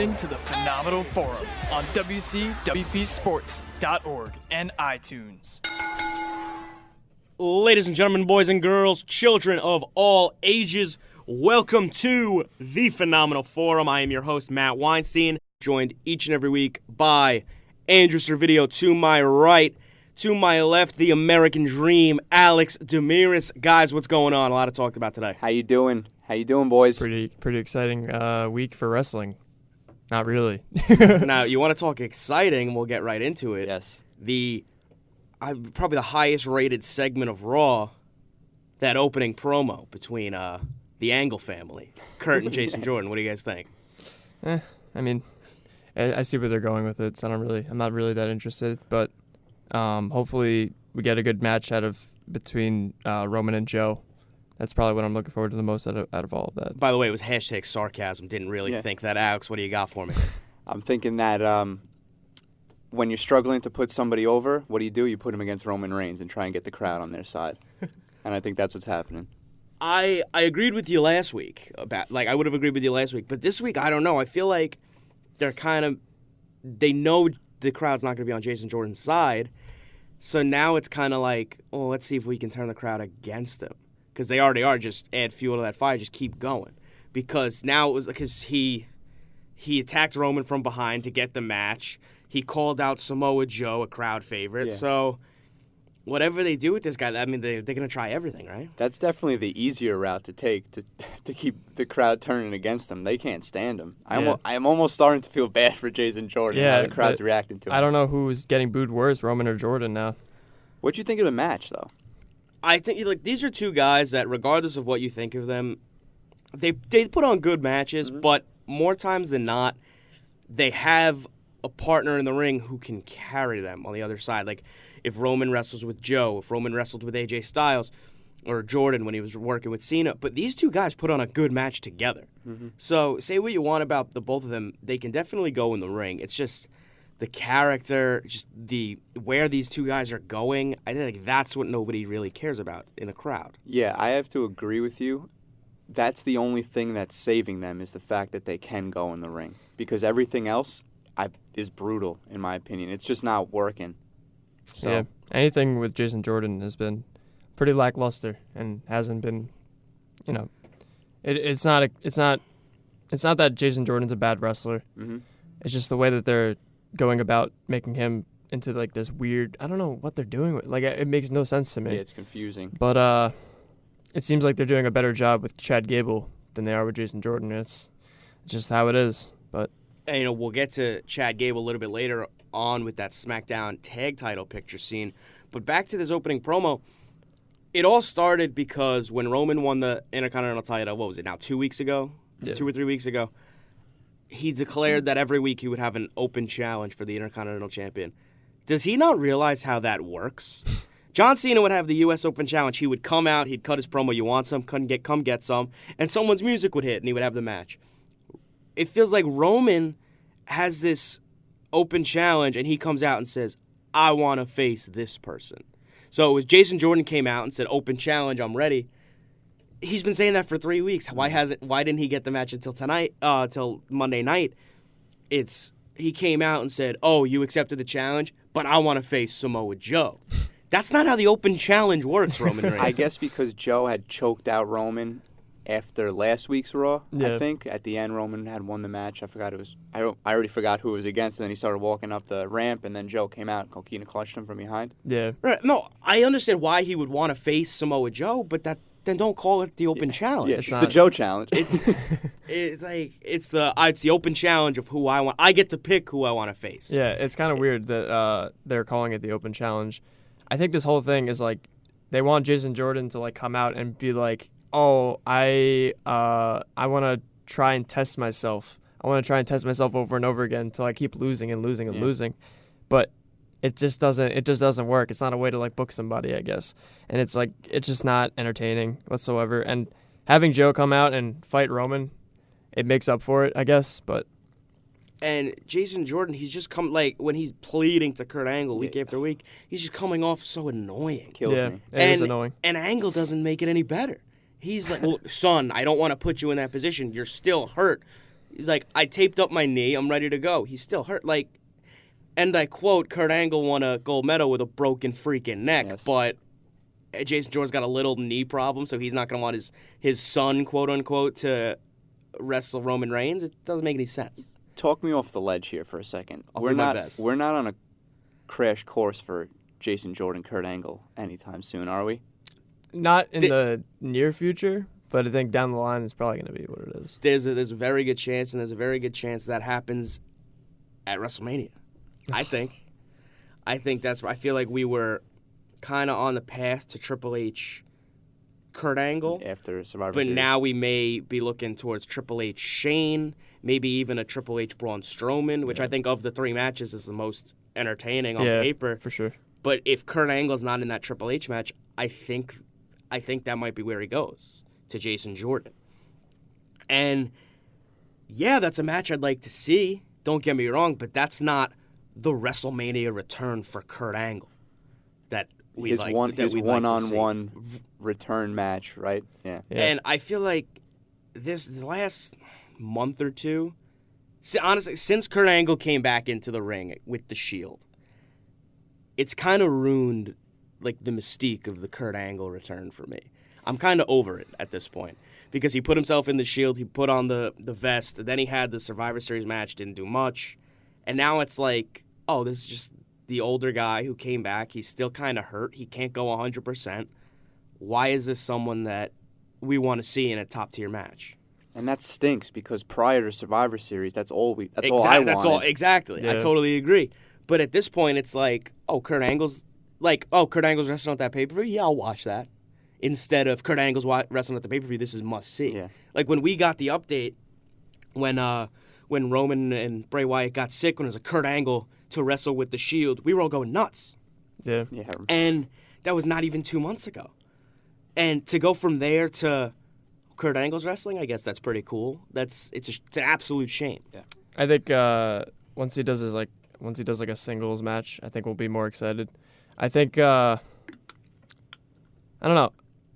listening to the Phenomenal Forum on WCWPSports.org and iTunes. Ladies and gentlemen, boys and girls, children of all ages, welcome to the Phenomenal Forum. I am your host, Matt Weinstein, joined each and every week by Andrew Servideo to my right. To my left, the American Dream, Alex Demiris. Guys, what's going on? A lot to talk about today. How you doing? How you doing, boys? Pretty exciting week for wrestling. Not really. Now, you want to talk exciting? We'll get right into it. Yes. Probably the highest rated segment of Raw, that opening promo between the Angle family, Kurt and Jason Jordan. What do you guys think? I mean, I see where they're going with it, so I'm not really that interested, but hopefully we get a good match between Roman and Joe. That's probably what I'm looking forward to the most out of all of that. By the way, it was hashtag sarcasm. Didn't really think that. Alex, what do you got for me? I'm thinking that when you're struggling to put somebody over, what do? You put them against Roman Reigns and try and get the crowd on their side. And I think that's what's happening. I agreed with you last week. I would have agreed with you last week. But this week, I don't know. I feel like they know the crowd's not going to be on Jason Jordan's side. So now it's kind of like, oh, let's see if we can turn the crowd against him. Because they already are. Just add fuel to that fire. Just keep going. Because now it was because he attacked Roman from behind to get the match. He called out Samoa Joe, a crowd favorite. Yeah. So whatever they do with this guy, I mean, they're going to try everything, right? That's definitely the easier route to take to keep the crowd turning against him. They can't stand him. I'm almost starting to feel bad for Jason Jordan, how the crowd's reacting to him. I don't know who's getting booed worse, Roman or Jordan now. What'd you think of the match, though? I think these are two guys that, regardless of what you think of them, they put on good matches, but more times than not, they have a partner in the ring who can carry them on the other side. Like if Roman wrestles with Joe, if Roman wrestled with AJ Styles, or Jordan when he was working with Cena. But these two guys put on a good match together. So say what you want about the both of them, they can definitely go in the ring. It's just the character, just where these two guys are going. I think that's what nobody really cares about in a crowd. Yeah, I have to agree with you. That's the only thing that's saving them is the fact that they can go in the ring. Because everything else is brutal, in my opinion. It's just not working. So. Yeah, anything with Jason Jordan has been pretty lackluster and hasn't been, it's not that Jason Jordan's a bad wrestler. It's just the way that they're going about making him into like this weird, I don't know what they're doing with, it makes no sense to me. Yeah, it's confusing. But it seems like they're doing a better job with Chad Gable than they are with Jason Jordan. It's just how it is. But and, we'll get to Chad Gable a little bit later on with that SmackDown tag title picture scene. But back to this opening promo, it all started because when Roman won the Intercontinental title, what was it now, 2 weeks ago? Yeah. 2 or 3 weeks ago, he declared that every week he would have an open challenge for the Intercontinental Champion. Does he not realize how that works? John Cena would have the U.S. Open Challenge. He would come out, he'd cut his promo, you want some, come get some, and someone's music would hit, and he would have the match. It feels like Roman has this open challenge, and he comes out and says, I want to face this person. So it was Jason Jordan came out and said, open challenge, I'm ready. He's been saying that for 3 weeks. Why didn't he get the match until till Monday night? He came out and said, oh, you accepted the challenge, but I want to face Samoa Joe. That's not how the open challenge works, Roman Reigns. I guess because Joe had choked out Roman after last week's Raw, I think. At the end, Roman had won the match. I already forgot who it was against, and then he started walking up the ramp, and then Joe came out and Coquina clutched him from behind. Yeah. Right. No, I understand why he would want to face Samoa Joe, but then don't call it the open challenge. Yeah, it's the Joe challenge. It's the open challenge of who I want. I get to pick who I want to face. Yeah, it's kind of weird that they're calling it the open challenge. I think this whole thing is like they want Jason Jordan to like come out and be like, oh, I want to try and test myself. I want to try and test myself over and over again until I keep losing and losing and losing. But it just doesn't work. It's not a way to like book somebody, I guess. And it's just not entertaining whatsoever. And having Joe come out and fight Roman, it makes up for it, I guess. But And Jason Jordan, he's just when he's pleading to Kurt Angle week after week, he's just coming off so annoying. Kills me. It is annoying. And Angle doesn't make it any better. He's like, well, son, I don't want to put you in that position. You're still hurt. He's like, I taped up my knee. I'm ready to go. He's still hurt. Like, and I quote, Kurt Angle won a gold medal with a broken freaking neck, Yes. but Jason Jordan's got a little knee problem, so he's not going to want his son, quote unquote, to wrestle Roman Reigns. It doesn't make any sense. Talk me off the ledge here for a second. I'll do my best. We're not on a crash course for Jason Jordan, Kurt Angle anytime soon, are we? Not in the near future, but I think down the line it's probably going to be what it is. There's a very good chance, and there's a very good chance that happens at WrestleMania. I think that's where I feel like we were kind of on the path to Triple H, Kurt Angle, After Survivor but Series. now we may be looking towards Triple H, Shane, maybe even a Triple H, Braun Strowman, which I think of the three matches is the most entertaining on paper. For sure. But if Kurt Angle's not in that Triple H match, I think that might be where he goes, to Jason Jordan. And yeah, that's a match I'd like to see. Don't get me wrong, but that's not the WrestleMania return for Kurt Angle. That we his like. one that his we'd like to one-on-one see. return match, right? Yeah. And I feel like the last month or two, honestly, since Kurt Angle came back into the ring with the Shield, it's kind of ruined like the mystique of the Kurt Angle return for me. I'm kind of over it at this point because he put himself in the Shield, he put on the vest, then he had the Survivor Series match, didn't do much, and now it's like, oh, this is just the older guy who came back. He's still kind of hurt. He can't go 100%. Why is this someone that we want to see in a top-tier match? And that stinks because prior to Survivor Series, that's all I wanted. Exactly. Yeah. I totally agree. But at this point, it's like, Kurt Angle's wrestling at that pay-per-view? Yeah, I'll watch that. Instead of Kurt Angle's wrestling at the pay-per-view, this is must-see. Yeah. Like when we got the update, when Roman and Bray Wyatt got sick, when it was a Kurt Angle to wrestle with the Shield, we were all going nuts. Yeah. Yeah. And that was not even 2 months ago. And to go from there to Kurt Angle's wrestling, I guess that's pretty cool. It's an absolute shame. Yeah. I think once he does a singles match, I think we'll be more excited. I think I don't know.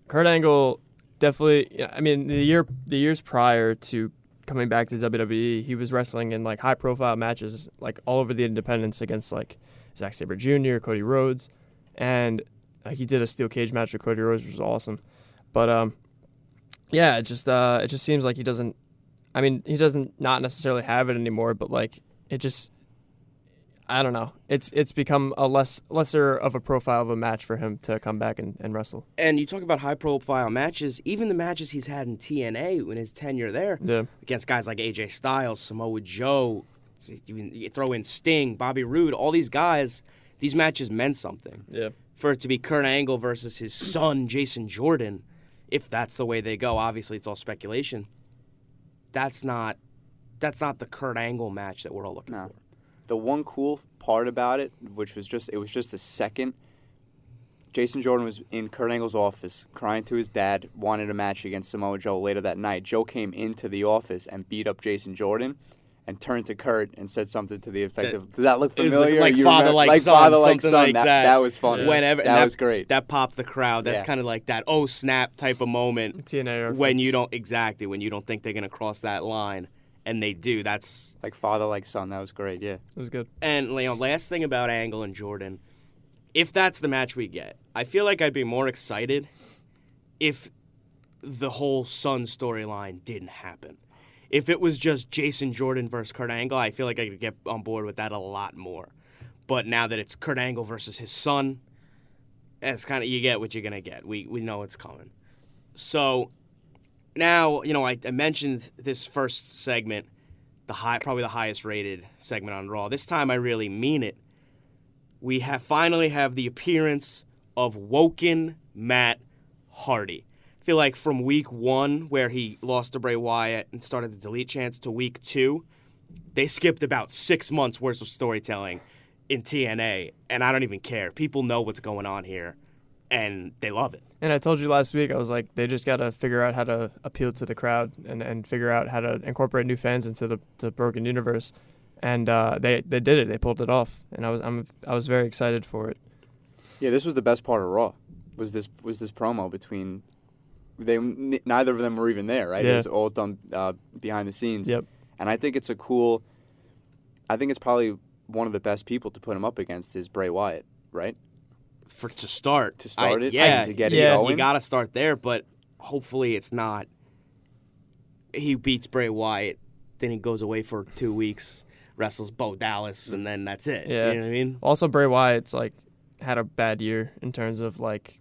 Kurt Angle definitely. I mean, the years prior to coming back to WWE, he was wrestling in like high profile matches like all over the independents against like Zack Sabre Jr., Cody Rhodes, and he did a steel cage match with Cody Rhodes, which was awesome. But yeah, it just seems like he doesn't. I mean, he doesn't not necessarily have it anymore, but like it just. I don't know. It's become a lesser of a profile of a match for him to come back and wrestle. And you talk about high-profile matches, even the matches he's had in TNA in his tenure there, against guys like AJ Styles, Samoa Joe, you throw in Sting, Bobby Roode, all these guys, these matches meant something. Yeah. For it to be Kurt Angle versus his son, Jason Jordan, if that's the way they go, obviously it's all speculation, that's not the Kurt Angle match that we're all looking for. The one cool part about it, which was just a second, Jason Jordan was in Kurt Angle's office crying to his dad, wanted a match against Samoa Joe later that night. Joe came into the office and beat up Jason Jordan and turned to Kurt and said something to the effect of, does that look familiar? It was like You father, remember? like son, father, like something son. like that. That was funny. Whenever, that was great. That popped the crowd. That's Yeah. kind of like that, oh, snap type of moment TNA when you don't think they're going to cross that line. And they do. That's like father, like son. That was great. Yeah, it was good. And last thing about Angle and Jordan, if that's the match we get, I feel like I'd be more excited if the whole son storyline didn't happen. If it was just Jason Jordan versus Kurt Angle, I feel like I could get on board with that a lot more. But now that it's Kurt Angle versus his son, it's kind of, you get what you're gonna get. We know it's coming. So. Now, I mentioned this first segment, probably the highest rated segment on Raw. This time I really mean it. We finally have the appearance of Woken Matt Hardy. I feel like from week 1, where he lost to Bray Wyatt and started the delete chants, to week 2, they skipped about 6 months worth of storytelling in TNA, and I don't even care. People know what's going on here, and they love it. And I told you last week, I was like, they just got to figure out how to appeal to the crowd and figure out how to incorporate new fans into the Broken Universe. And they did it. They pulled it off. And I was very excited for it. Yeah, this was the best part of Raw. Was this promo between neither of them were even there, right? Yeah. It was all done behind the scenes. Yep. And I think it's probably one of the best people to put him up against is Bray Wyatt, right? To start it, yeah, to get it you going. got to start there, but hopefully it's not. He beats Bray Wyatt, then he goes away for 2 weeks, wrestles Bo Dallas, and then that's it. Yeah. You know what I mean? Also, Bray Wyatt's like had a bad year in terms of like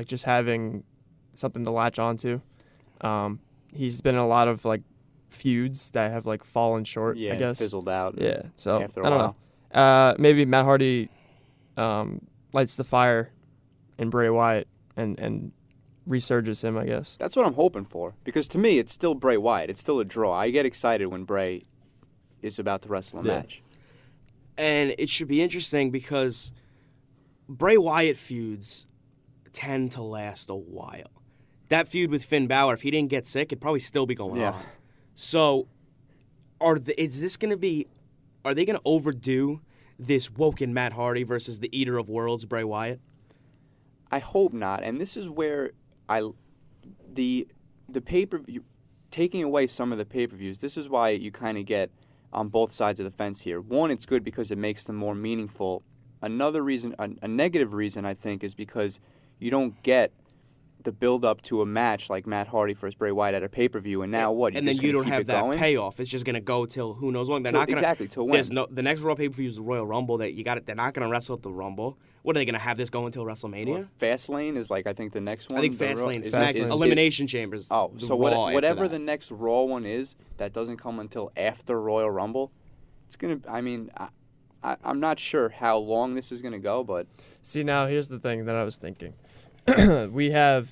just having something to latch onto. He's been in a lot of like feuds that have like fallen short. Yeah, I guess fizzled out. Yeah, so after a I don't while. know. Maybe Matt Hardy lights the fire in Bray Wyatt and resurges him, I guess. That's what I'm hoping for, because to me, it's still Bray Wyatt. It's still a draw. I get excited when Bray is about to wrestle a match. And it should be interesting because Bray Wyatt feuds tend to last a while. That feud with Finn Balor, if he didn't get sick, it'd probably still be going on. So, are they going to overdo this woken Matt Hardy versus the Eater of Worlds, Bray Wyatt? I hope not. And this is where the pay-per-view, taking away some of the pay-per-views, this is why you kind of get on both sides of the fence here. One, it's good because it makes them more meaningful. Another reason, a negative reason, I think, is because you don't get the build-up to a match like Matt Hardy versus Bray Wyatt at a pay-per-view, and now what? And then you don't have that payoff. It's just going to go till who knows when. They're not gonna, exactly, till when. The next Raw pay-per-view is the Royal Rumble. They're not going to wrestle at the Rumble. What are they going to have this go until WrestleMania? Well, Fastlane is I think the next one. I think Fastlane is next. Elimination Chambers. Oh, so Raw whatever after the next Raw one is, that doesn't come until after Royal Rumble. It's gonna. I mean, I'm not sure how long this is gonna go, but See, now here's the thing that I was thinking. We have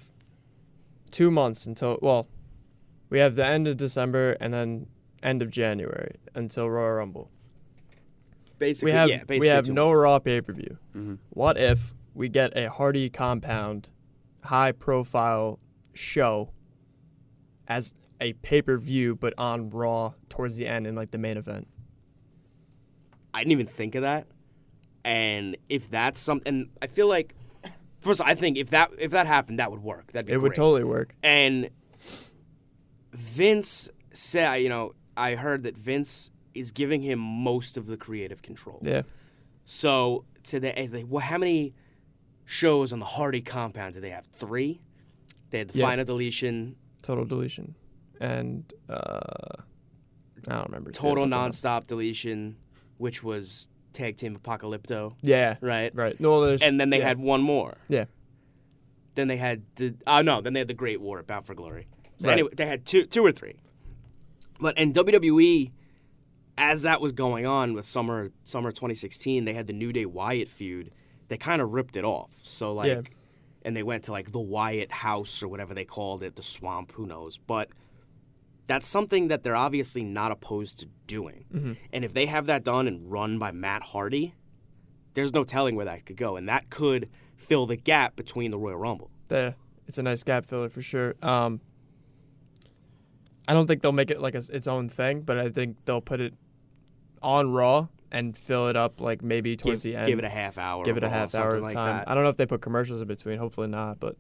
2 months until, we have the end of December and then end of January until Royal Rumble. Basically, We have 2 no months. Raw pay-per-view. Mm-hmm. What if we get a Hardy compound, high-profile show as a pay-per-view, but on Raw towards the end in the main event? I didn't even think of that. And if that's something, I feel like, first, I think if that happened, that would work. That'd be It great. would totally work. And Vince said, I heard that Vince is giving him most of the creative control. Yeah. So how many shows on the Hardy compound do they have? 3? They had the final deletion. Total deletion. And I don't remember. Total Something else. nonstop deletion, which was Tag Team Apocalypto. Yeah. Right? Right. No, And then they had one more. Yeah. Then they had then they had the Great War at Bound for Glory. So Right. anyway, they had two or three. But in WWE, as that was going on with summer 2016, they had the New Day Wyatt feud. They kind of ripped it off. So and they went to the Wyatt House or whatever they called it, the Swamp, who knows. But that's something that they're obviously not opposed to doing. Mm-hmm. And if they have that done and run by Matt Hardy, there's no telling where that could go. And that could fill the gap between the Royal Rumble. Yeah. It's a nice gap filler for sure. I don't think they'll make it its own thing, but I think they'll put it on Raw and fill it up maybe towards the end. Give it a half hour. Give it a half hour of like time. that. I don't know if they put commercials in between. Hopefully not, but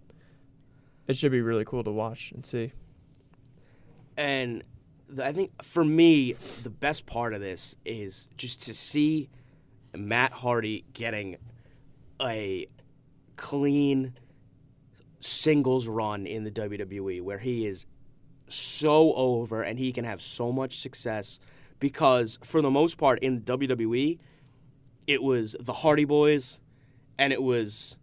it should be really cool to watch and see. And I think for me, the best part of this is just to see Matt Hardy getting a clean singles run in the WWE where he is so over and he can have so much success because for the most part in WWE, it was the Hardy Boys and it was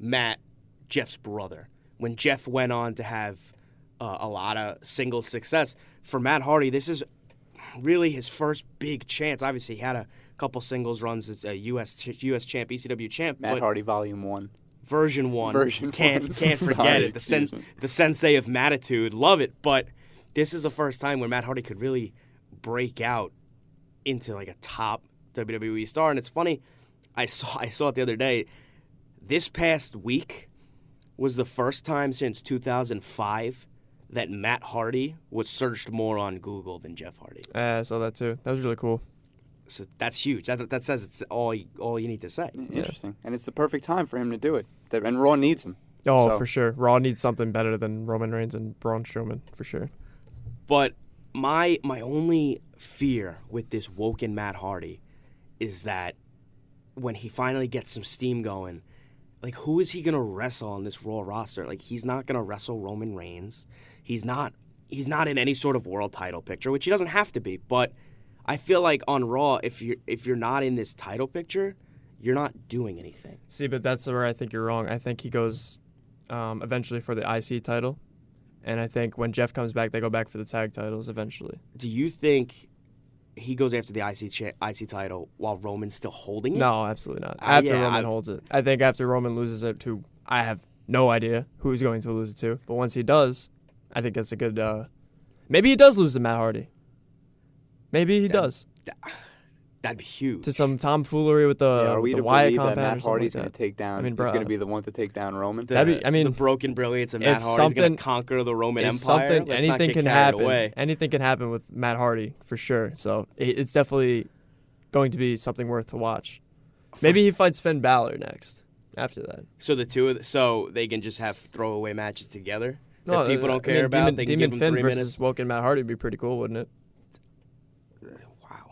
Matt, Jeff's brother. When Jeff went on to have a lot of singles success, for Matt Hardy, this is really his first big chance. Obviously, he had a couple singles runs as a U.S. champ, ECW champ. Matt Hardy Volume 1. Version 1. Version Can't 1. forget Sorry, it. The sensei of Mattitude. Love it. But this is the first time where Matt Hardy could really break out into a top WWE star. And it's funny, I saw it the other day. This past week was the first time since 2005 that Matt Hardy was searched more on Google than Jeff Hardy. I saw that too. That was really cool. So that's huge. That says it's all you need to say. Interesting. And it's the perfect time for him to do it. And Raw needs him. Oh, So- for sure. Raw needs something better than Roman Reigns and Braun Strowman, for sure. But my only fear with this woken Matt Hardy is that when he finally gets some steam going, like, who is he going to wrestle on this Raw roster? Like, he's not going to wrestle Roman Reigns. He's not in any sort of world title picture, which he doesn't have to be. But I feel like on Raw, if you're not in this title picture, you're not doing anything. See, but that's where I think you're wrong. I think he goes eventually for the IC title. And I think when Jeff comes back, they go back for the tag titles eventually. Do you think he goes after the IC title while Roman's still holding it? No, absolutely not. After Roman holds it. I think after Roman loses it to, I have no idea who he's going to lose it to. But once he does, I think that's a good, maybe he does lose to Matt Hardy. Maybe he does. That'd be huge. To some tomfoolery with the are we the to Wyatt believe that compound Matt or something Hardy's like going that. to take down? I mean, he's bro, going to be the one to take down Roman. The broken brilliance of Matt Hardy's going to conquer the Roman Empire. Let's not anything get can carried happen. away. Anything can happen with Matt Hardy for sure. So it's definitely going to be something worth to watch. Maybe he fights Finn Balor next. After that, So the two so they can just have throwaway matches together. no, that people don't care about. Demon, They can Demon give Finn them 3 versus minutes. Woken Matt Hardy would be pretty cool, wouldn't it? Wow,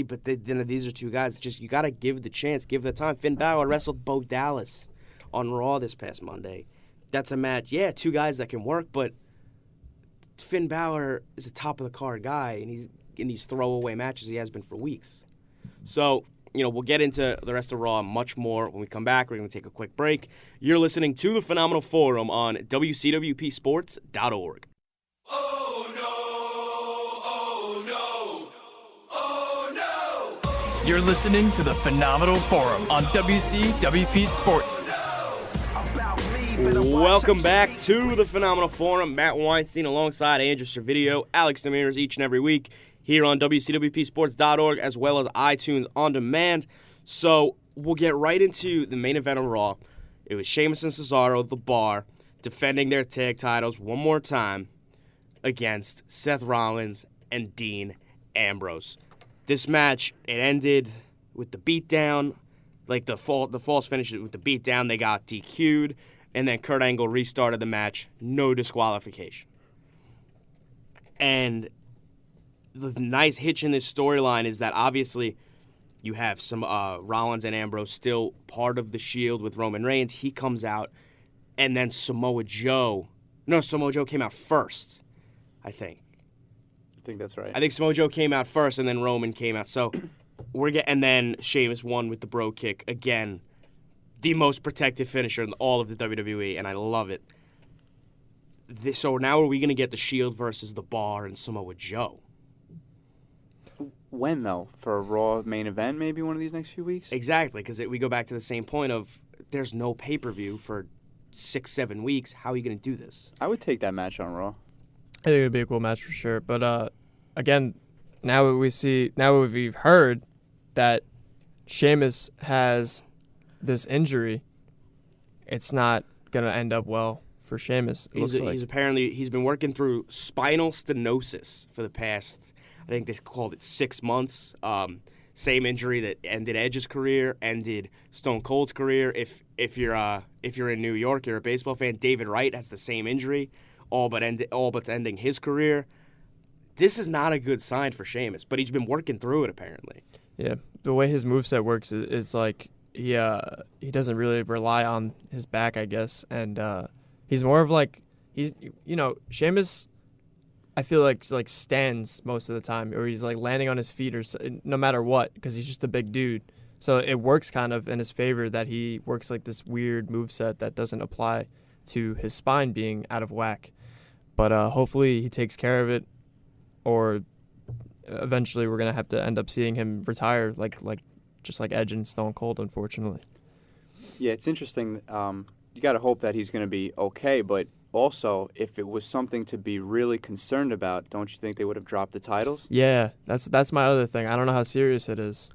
but then these are two guys. Just you got to give the chance, give the time. Finn Balor wrestled Bo Dallas on Raw this past Monday. That's a match. Yeah, two guys that can work, but Finn Balor is a top of the card guy, and he's in these throwaway matches. He has been for weeks. So, we'll get into the rest of Raw and much more when we come back. We're going to take a quick break. You're listening to The Phenomenal Forum on WCWPsports.org. You're listening to the Phenomenal Forum on WCWP Sports. Welcome back to the Phenomenal Forum. Matt Weinstein alongside Andrew Servideo, Alex Demirs each and every week here on WCWPsports.org as well as iTunes On Demand. So we'll get right into the main event of Raw. It was Sheamus and Cesaro, The Bar, defending their tag titles one more time against Seth Rollins and Dean Ambrose. This match, it ended with the beatdown, like the false finish with the beatdown. They got DQ'd, and then Kurt Angle restarted the match, no disqualification. And the nice hitch in this storyline is that obviously you have some Rollins and Ambrose still part of the Shield with Roman Reigns. He comes out, and then Samoa Joe came out first, I think. I think that's right. I think Samoa Joe came out first, and then Roman came out. So and then Sheamus won with the bro kick again, the most protected finisher in all of the WWE, and I love it. So now are we going to get the Shield versus the Bar and Samoa Joe? When, though? For a Raw main event, maybe one of these next few weeks? Exactly, because we go back to the same point of there's no pay-per-view for 6-7 weeks. How are you going to do this? I would take that match on Raw. I think it would be a cool match for sure. But again, now we've heard that Sheamus has this injury, it's not gonna end up well for Sheamus. He's been working through spinal stenosis for the past, I think they called it 6 months. Same injury that ended Edge's career, ended Stone Cold's career. If you're in New York, you're a baseball fan. David Wright has the same injury, all but ending his career. This is not a good sign for Sheamus, but he's been working through it apparently. Yeah, the way his moveset works is like he doesn't really rely on his back, I guess, and he's more of like Sheamus. I feel like stands most of the time, or he's like landing on his feet, or no matter what, because he's just a big dude. So it works kind of in his favor that he works like this weird moveset that doesn't apply to his spine being out of whack. But hopefully he takes care of it, or eventually we're gonna have to end up seeing him retire, just like Edge and Stone Cold, unfortunately. Yeah, it's interesting. You got to hope that he's going to be okay, but also, if it was something to be really concerned about, don't you think they would have dropped the titles? Yeah, that's my other thing. I don't know how serious it is.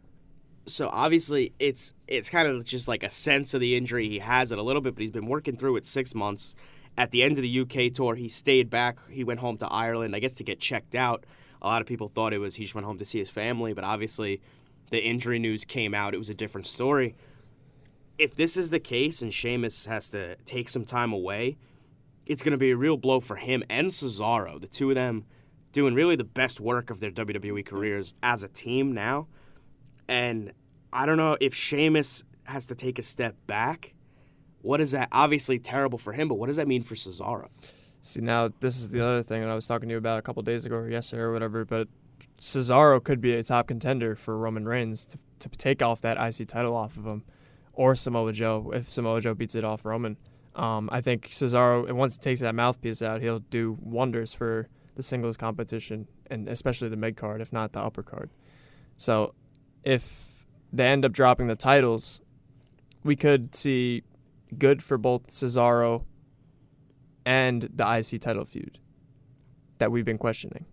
So obviously it's kind of just like a sense of the injury. He has it a little bit, but he's been working through it 6 months. At the end of the UK tour, he stayed back. He went home to Ireland, I guess, to get checked out. A lot of people thought he just went home to see his family, but obviously the injury news came out. It was a different story. If this is the case and Sheamus has to take some time away, it's going to be a real blow for him and Cesaro. The two of them doing really the best work of their WWE careers as a team now. And I don't know if Sheamus has to take a step back. What is that? Obviously terrible for him, but what does that mean for Cesaro? See, now this is the other thing that I was talking to you about a couple days ago or yesterday or whatever, but Cesaro could be a top contender for Roman Reigns to take off that IC title off of him, or Samoa Joe if Samoa Joe beats it off Roman. I think Cesaro, and once he takes that mouthpiece out, he'll do wonders for the singles competition, and especially the mid card, if not the upper card. So if they end up dropping the titles, we could see good for both Cesaro and the IC title feud that we've been questioning.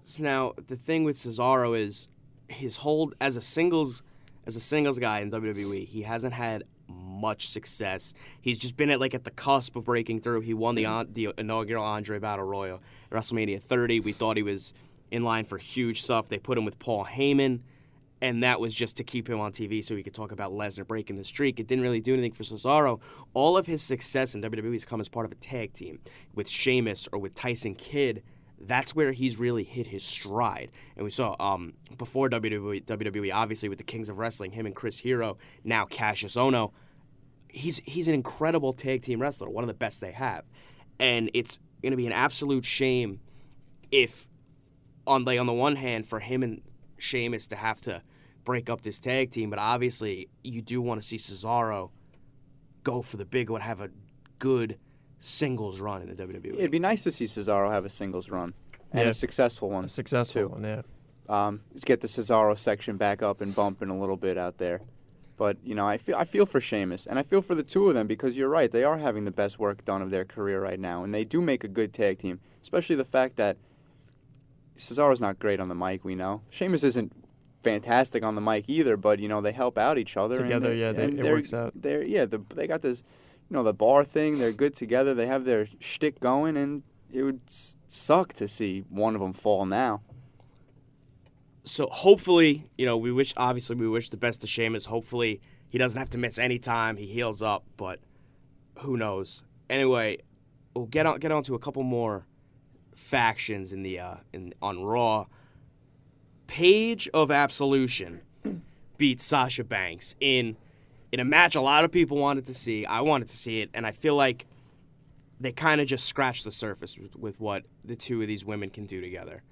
So now the thing with Cesaro is his hold as a singles guy in WWE. He hasn't had much success. He's just been at the cusp of breaking through. He won the inaugural Andre Battle Royal at WrestleMania 30. We thought he was in line for huge stuff. They put him with Paul Heyman, and that was just to keep him on TV so he could talk about Lesnar breaking the streak. It didn't really do anything for Cesaro. All of his success in WWE has come as part of a tag team with Sheamus or with Tyson Kidd. That's where he's really hit his stride. And we saw before WWE, obviously with the Kings of Wrestling, him and Chris Hero, now Cassius Ohno. He's an incredible tag team wrestler, one of the best they have. And it's going to be an absolute shame if, on the one hand, for him and Sheamus to have to break up this tag team, but obviously you do want to see Cesaro go for the big one, have a good singles run in the WWE. It'd be nice to see Cesaro have a singles run and a successful one. A successful too. one, yeah. Let's get the Cesaro section back up and bumping a little bit out there. But, I feel for Sheamus, and I feel for the two of them because you're right. They are having the best work done of their career right now, and they do make a good tag team, especially the fact that Cesaro's not great on the mic, we know. Sheamus isn't fantastic on the mic either, but, they help out each other. Together, it works out. They got this, the bar thing. They're good together. They have their shtick going, and it would suck to see one of them fall now. So hopefully, we wish the best to Sheamus. Hopefully he doesn't have to miss any time. He heals up, but who knows? Anyway, we'll get on to a couple more factions on Raw. Paige of Absolution beat Sasha Banks in a match a lot of people wanted to see. I wanted to see it, and I feel like they kind of just scratched the surface with what the two of these women can do together.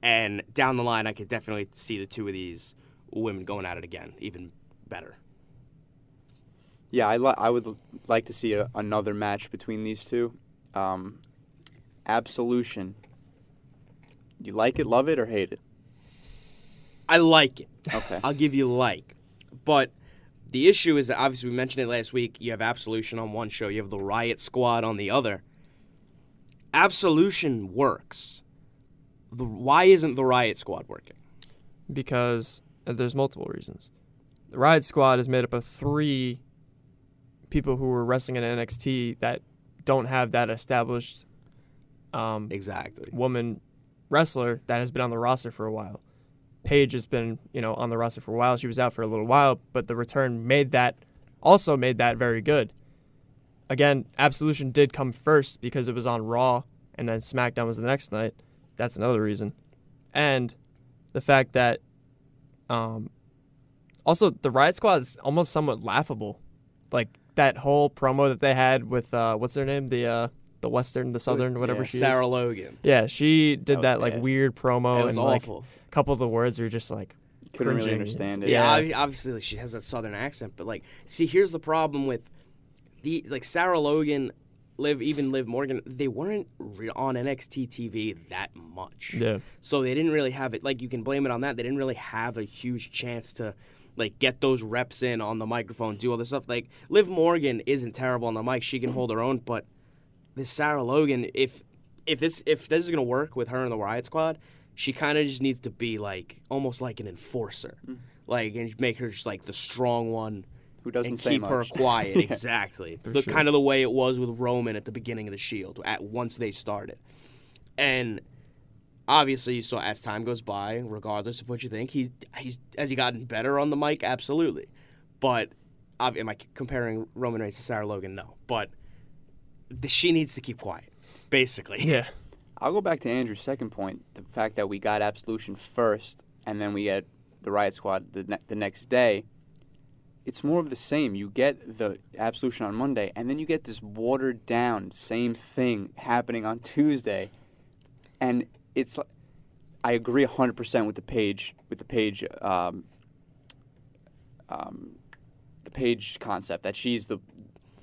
And down the line, I could definitely see the two of these women going at it again, even better. Yeah, I would like to see another match between these two. Absolution. You like it, love it, or hate it? I like it. Okay. I'll give you like. But the issue is that, obviously, we mentioned it last week. You have Absolution on one show. You have the Riot Squad on the other. Absolution works. Why isn't the Riot Squad working? Because there's multiple reasons. The Riot Squad is made up of 3 people who were wrestling in NXT that don't have that established woman wrestler that has been on the roster for a while. Paige has been, on the roster for a while. She was out for a little while, but the return made that very good. Again, Absolution did come first because it was on Raw, and then SmackDown was the next night. That's another reason. And the fact that also the Riot Squad is almost somewhat laughable. Like that whole promo that they had with what's her name? The Southern, whatever she is. Sarah Logan. Yeah, she did that like weird promo, It was and awful. like a couple of the words were just like Couldn't really cringing. understand it. Yeah, obviously she has that Southern accent, but see, here's the problem with Sarah Logan, Liv Morgan. They weren't on NXT TV that much. Yeah. So they didn't really have it. You can blame it on that. They didn't really have a huge chance to get those reps in on the microphone, do all this stuff. Liv Morgan isn't terrible on the mic; she can hold her own. But this Sarah Logan, if this is gonna work with her and the Riot Squad, she kind of just needs to be almost like an enforcer, and make her just the strong one Who doesn't and say keep her much. quiet. Exactly, sure. kind of the way it was with Roman at the beginning of the Shield. Once they started, and obviously you saw as time goes by, regardless of what you think, he's has he gotten better on the mic? Absolutely, but am I comparing Roman Reigns to Sarah Logan? No, but she needs to keep quiet, basically. Yeah. I'll go back to Andrew's second point, the fact that we got Absolution first and then we get the Riot Squad the next day. It's more of the same. You get the Absolution on Monday, and then you get this watered-down same thing happening on Tuesday. And it's, I agree 100% with the Page concept that she's the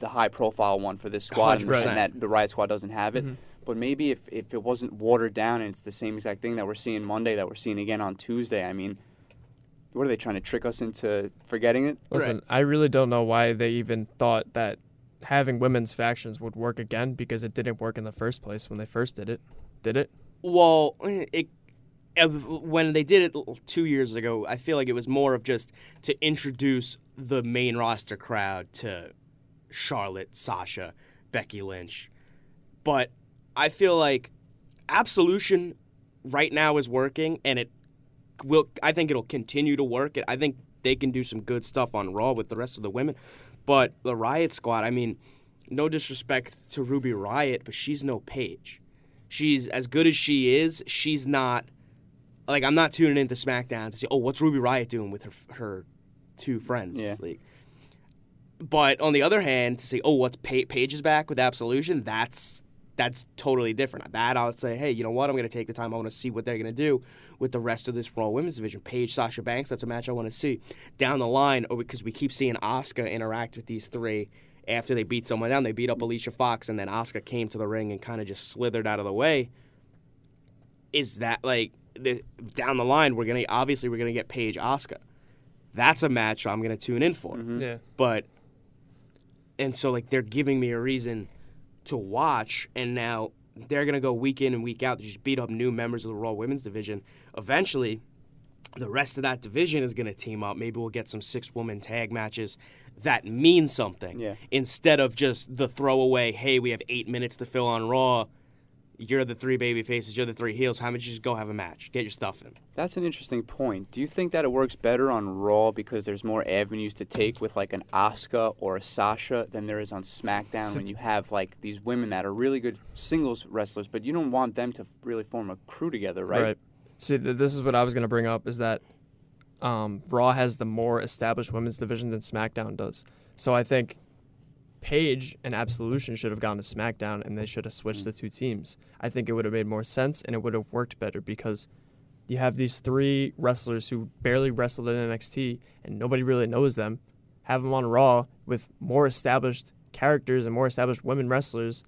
high-profile one for this squad, and that the Riot Squad doesn't have it. Mm-hmm. But maybe if it wasn't watered down and it's the same exact thing that we're seeing Monday that we're seeing again on Tuesday, I mean, what are they trying to trick us into forgetting it? Listen, I really don't know why they even thought that having women's factions would work again, because it didn't work in the first place when they first did it. Did it? Well, when they did it 2 years ago, I feel like it was more of just to introduce the main roster crowd to Charlotte, Sasha, Becky Lynch. But I feel like Absolution right now is working, and I think it'll continue to work. I think they can do some good stuff on Raw with the rest of the women. But the Riot Squad, I mean, no disrespect to Ruby Riott, but she's no Paige. She's as good as she is. She's not, like, I'm not tuning into SmackDown to see, what's Ruby Riott doing with her two friends? Yeah. Like, but on the other hand, to say, what's Paige is back with Absolution, that's totally different. That I'll say, hey, you know what? I'm going to take the time. I want to see what they're going to do with the rest of this Raw Women's Division. Paige, Sasha Banks, that's a match I want to see. Down the line, because we keep seeing Asuka interact with these three after they beat someone down. They beat up Alicia Fox, and then Asuka came to the ring and kind of just slithered out of the way. Is that, like, down the line, we're going to get Paige, Asuka. That's a match I'm going to tune in for. Mm-hmm. Yeah. But, and so, like, they're giving me a reason to watch, and now they're going to go week in and week out to just beat up new members of the Raw Women's Division. Eventually, the rest of that division is going to team up. Maybe we'll get some 6-woman tag matches that mean something instead of just the throwaway, hey, we have 8 minutes to fill on Raw. You're the 3 baby faces, you're the 3 heels. How about you just go have a match? Get your stuff in. That's an interesting point. Do you think that it works better on Raw because there's more avenues to take with like an Asuka or a Sasha than there is on SmackDown when you have like these women that are really good singles wrestlers, but you don't want them to really form a crew together, right? Right. See, this is what I was going to bring up, is that Raw has the more established women's division than SmackDown does. So I think Paige and Absolution should have gone to SmackDown, and they should have switched the two teams. I think it would have made more sense, and it would have worked better, because you have these 3 wrestlers who barely wrestled in NXT, and nobody really knows them. Have them on Raw with more established characters and more established women wrestlers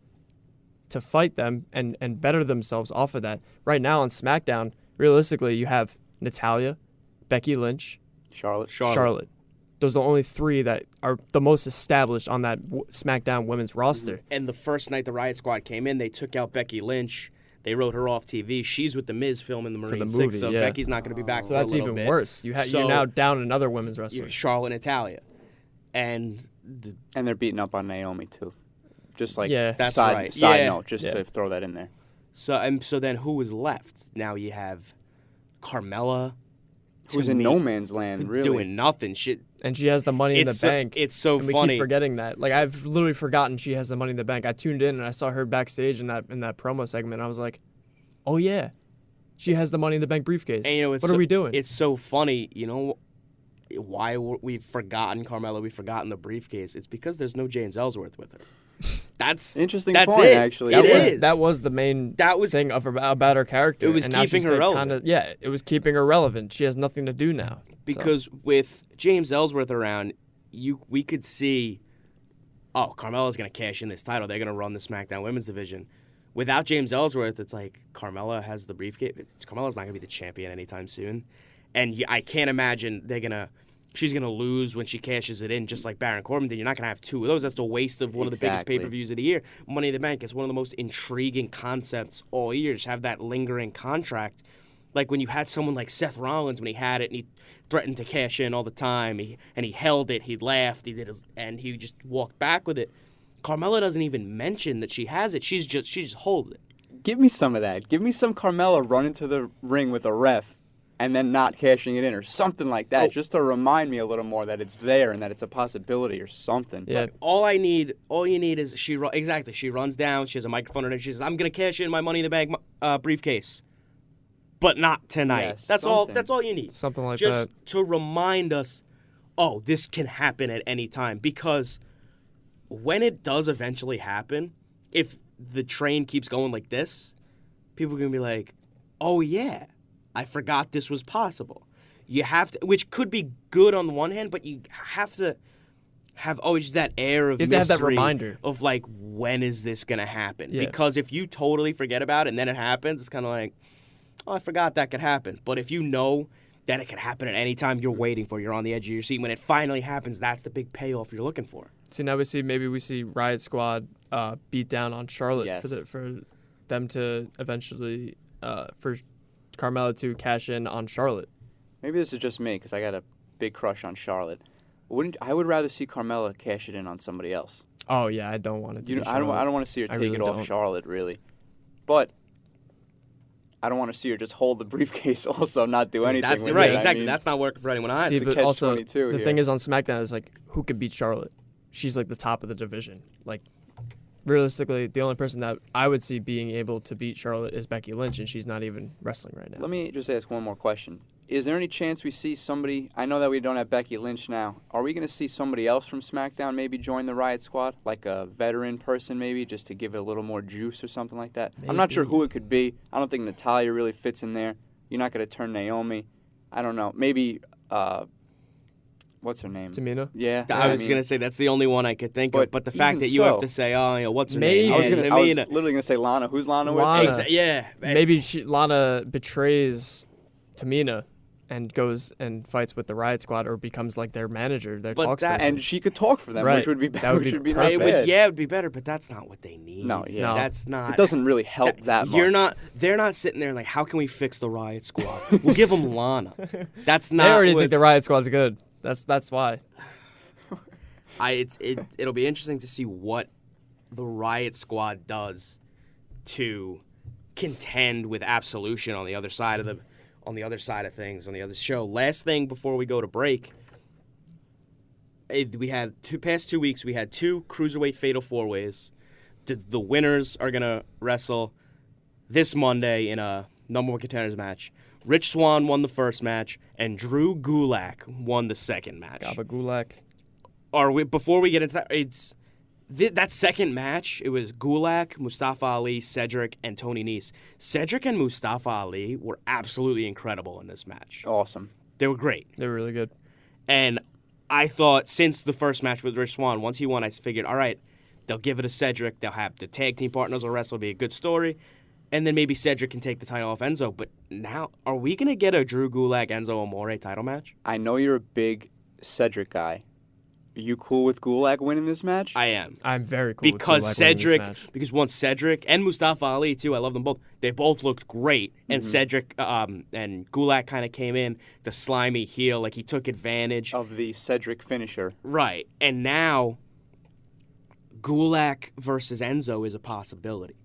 to fight them and better themselves off of that. Right now on SmackDown, realistically, you have Natalya, Becky Lynch, Charlotte. Those are the only 3 that are the most established on that SmackDown women's roster. And the first night the Riot Squad came in, they took out Becky Lynch. They wrote her off TV. She's with The Miz filming the Marine for the movie, 6, so Becky's not going to be back for a little bit. So that's even worse. You're now down another women's wrestler. Charlotte and Natalya. And they're beating up on Naomi, too. Just like that's side right. note, just to throw that in there. So then who was left? Now you have Carmella, who's in no man's land, really. Doing nothing. And she has the money in the bank. It's so and funny. We keep forgetting that. Like, I've literally forgotten she has the money in the bank. I tuned in and I saw her backstage in that promo segment. And I was like, oh, yeah. She has the money in the bank briefcase. And, what are we doing? It's so funny. You know why we've forgotten Carmella? We've forgotten the briefcase. It's because there's no James Ellsworth with her. That's interesting that's point, it. actually. That was the main thing about her character. It was and keeping her relevant. It was keeping her relevant. She has nothing to do now. Because with James Ellsworth around, we could see, Carmella's going to cash in this title. They're going to run the SmackDown Women's Division. Without James Ellsworth, it's like Carmella has the briefcase. Carmella's not going to be the champion anytime soon. And I can't imagine she's going to lose when she cashes it in, just like Baron Corbin did. You're not going to have 2 of those. That's a waste of one of the biggest pay-per-views of the year. Money in the Bank is one of the most intriguing concepts all year. Just have that lingering contract. Like when you had someone like Seth Rollins, when he had it and he threatened to cash in all the time, he held it, he laughed, and he just walked back with it. Carmella doesn't even mention that she has it. She just holds it. Give me some of that. Give me some Carmella running to the ring with a ref and then not cashing it in or something like that, just to remind me a little more that it's there and that it's a possibility or something. Yeah. All you need is she runs down, she has a microphone in her, she says, I'm going to cash in my Money in the Bank briefcase. But not tonight. Yes, that's all you need. Something like just that. to remind us, oh, this can happen at any time. Because when it does eventually happen, if the train keeps going like this, people are going to be like, oh, yeah, I forgot this was possible. You have to, which could be good on the one hand, but you have to have always that air of You have to have that mystery reminder. of like, when is this going to happen? Yeah. Because if you totally forget about it and then it happens, it's kind of like, oh, I forgot that could happen. But if you know that it could happen at any time, you're waiting for, you're on the edge of your seat. When it finally happens, that's the big payoff you're looking for. See, now we see Riot Squad beat down on Charlotte Yes. for them to eventually for Carmella to cash in on Charlotte. Maybe this is just me because I got a big crush on Charlotte. I would rather see Carmella cash it in on somebody else. Oh yeah, I don't want to. I don't want to see her I take really it off don't. Charlotte, really. But I don't want to see her just hold the briefcase also, not do anything That's with right, it. I exactly. mean, That's not working for anyone either. See, it's a but catch also 22 the here. thing is on SmackDown is like who could beat Charlotte? She's like the top of the division. Like realistically, the only person that I would see being able to beat Charlotte is Becky Lynch, and she's not even wrestling right now. Let me just ask one more question. Is there any chance we see somebody, I know that we don't have Becky Lynch now, are we going to see somebody else from SmackDown maybe join the Riot Squad? Like a veteran person maybe, just to give it a little more juice or something like that? I'm not sure who it could be. I don't think Natalya really fits in there. You're not going to turn Naomi. I don't know. Maybe, what's her name? Tamina? Yeah. I was going to say that's the only one I could think of. But the fact even that you have so- to say, oh, you know, what's her Maybe. name? I was Tamina. literally going to say Lana. Who's Lana with? Lana. Yeah. Maybe Lana betrays Tamina and goes and fights with the Riot Squad or becomes like their manager, their But talks that- person. And she could talk for them, Right. which would be That would be not perfect. bad. It would be better, but that's not what they need. No, yeah. No. That's not. It doesn't really help that much. They're not sitting there like, how can we fix the Riot Squad? We'll give them Lana. That's not. they already what- think the Riot Squad's good. That's why. It'll be interesting to see what the Riot Squad does to contend with Absolution on the other side of things, on the other show. Last thing before we go to break, we had past 2 weeks. We had 2 cruiserweight fatal 4-ways. The winners are gonna wrestle this Monday in a number 1 contenders match. Rich Swann won the first match, and Drew Gulak won the second match. Gaba Gulak. Before we get into that, that second match, it was Gulak, Mustafa Ali, Cedric, and Tony Nese. Cedric and Mustafa Ali were absolutely incredible in this match. Awesome. They were great. They were really good. And I thought since the first match with Rich Swann, once he won, I figured, all right, they'll give it to Cedric. They'll have the tag team partners will wrestle. It'll be a good story. And then maybe Cedric can take the title off Enzo. But now, are we going to get a Drew Gulak, Enzo Amore title match? I know you're a big Cedric guy. Are you cool with Gulak winning this match? I am. I'm very cool Because with Gulak winning this Cedric, match. because once Cedric and Mustafa Ali too, I love them both. They both looked great, and Cedric and Gulak kind of came in the slimy heel, like he took advantage. Of the Cedric finisher. Right, and now Gulak versus Enzo is a possibility.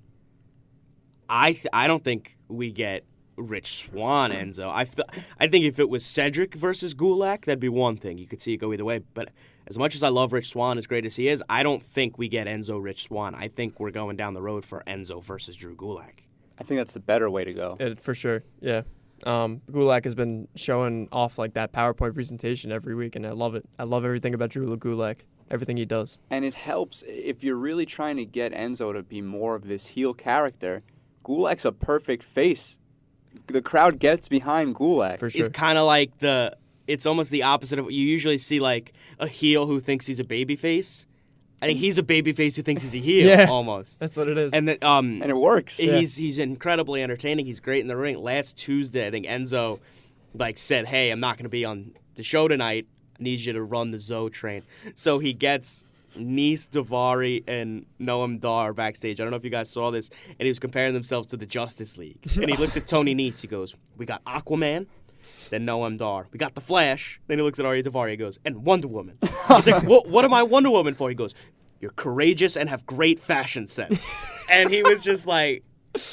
I don't think we get Rich Swann Enzo. I think if it was Cedric versus Gulak, that'd be one thing. You could see it go either way. But as much as I love Rich Swann, as great as he is, I don't think we get Enzo Rich Swann. I think we're going down the road for Enzo versus Drew Gulak. I think that's the better way to go. For sure, yeah. Gulak has been showing off like that PowerPoint presentation every week, and I love it. I love everything about Drew Gulak, everything he does. And it helps if you're really trying to get Enzo to be more of this heel character. Gulak's a perfect face. The crowd gets behind Gulak. For sure. It's kind of like it's almost the opposite of what you usually see, like a heel who thinks he's a babyface. I think he's a babyface who thinks he's a heel, Yeah. almost. That's what it is. And then, And it works. He's incredibly entertaining. He's great in the ring. Last Tuesday, I think Enzo said, "Hey, I'm not going to be on the show tonight. I need you to run the Zoe train." So he gets Nese, Davari, and Noam Dar backstage. I don't know if you guys saw this, and he was comparing themselves to the Justice League. And he looks at Tony Nese. He goes, "We got Aquaman, then Noam Dar. We got the Flash." Then he looks at Arya Davari. He goes, "And Wonder Woman." He's like, "What am I Wonder Woman for?" He goes, "You're courageous and have great fashion sense." And he was just like,